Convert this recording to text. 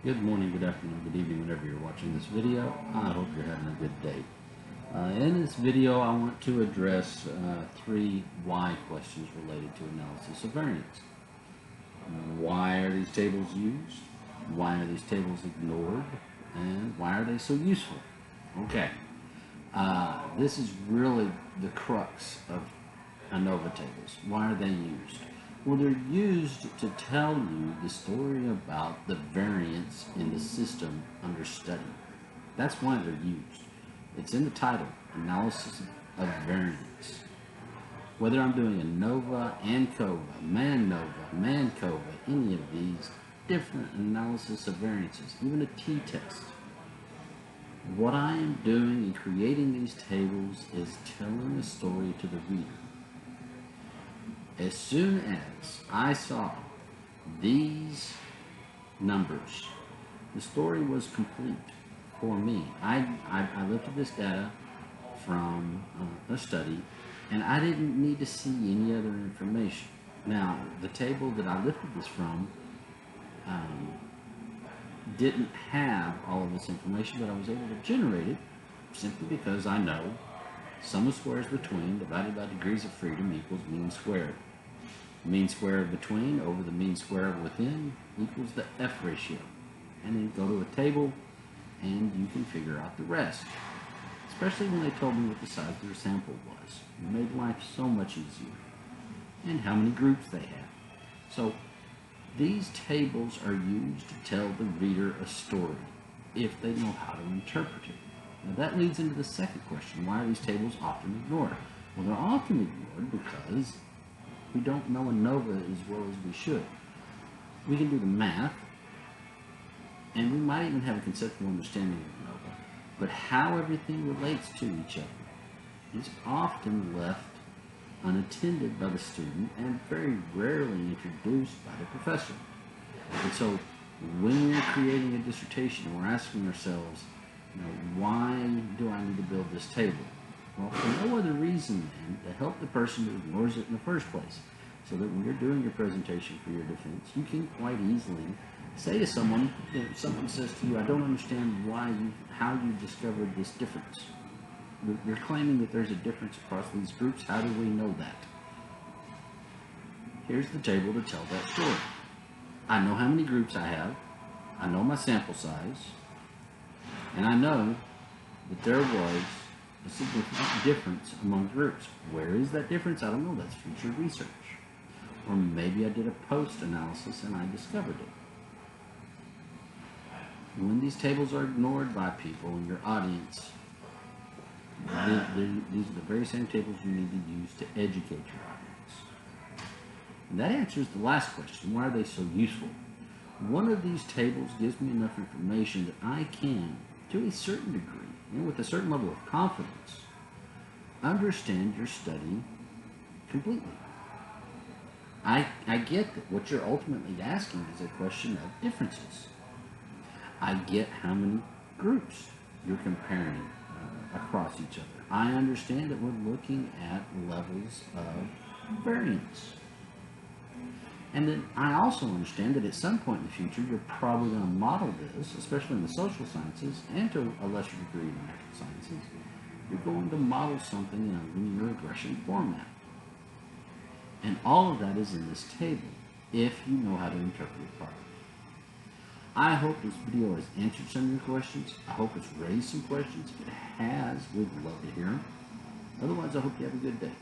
Good morning, good afternoon, good evening, whenever you're watching this video. I hope you're having a good day. In this video, I want to address three why questions related to analysis of variance. Why are these tables used? Why are these tables ignored? And why are they so useful? Okay, this is really the crux of ANOVA tables. Why are they used? Well, they're used to tell you the story about the variance in the system under study. That's why they're used. It's in the title, Analysis of Variance. Whether I'm doing ANOVA, ANCOVA, MANOVA, MANCOVA, any of these different analysis of variances, even a t-test, what I am doing in creating these tables is telling a story to the reader. As soon as I saw these numbers, the story was complete for me. I lifted this data from a study, and I didn't need to see any other information. Now, the table that I lifted this from didn't have all of this information, but I was able to generate it simply because I know sum of squares between divided by degrees of freedom equals mean squared. Mean square of between over the mean square of within equals the F ratio. And then go to a table and you can figure out the rest. Especially when they told me what the size of their sample was. It made life so much easier. And how many groups they had. So these tables are used to tell the reader a story if they know how to interpret it. Now that leads into the second question. Why are these tables often ignored? Well, they're often ignored because we don't know ANOVA as well as we should. We can do the math, and we might even have a conceptual understanding of ANOVA, but how everything relates to each other is often left unattended by the student and very rarely introduced by the professor. And so when we're creating a dissertation, we're asking ourselves, why do I need to build this table? Well, for no other reason than to help the person who ignores it in the first place. So that when you're doing your presentation for your defense, you can quite easily say to someone, if someone says to you, I don't understand how you discovered this difference. You're claiming that there's a difference across these groups. How do we know that? Here's the table to tell that story. I know how many groups I have. I know my sample size. And I know that there was a significant difference among groups. Where is that difference? I don't know. That's future research. Or maybe I did a post-analysis and I discovered it. When these tables are ignored by people in your audience, these are the very same tables you need to use to educate your audience. And that answers the last question. Why are they so useful? One of these tables gives me enough information that I can, to a certain degree, with a certain level of confidence, understand your study completely. I get that what you're ultimately asking is a question of differences. I get how many groups you're comparing across each other. I understand that we're looking at levels of variance. And then I also understand that at some point in the future, you're probably going to model this, especially in the social sciences, and to a lesser degree in the natural sciences. You're going to model something in a linear regression format. And all of that is in this table, if you know how to interpret it properly. I hope this video has answered some of your questions. I hope it's raised some questions. If it has, we'd love to hear them. Otherwise, I hope you have a good day.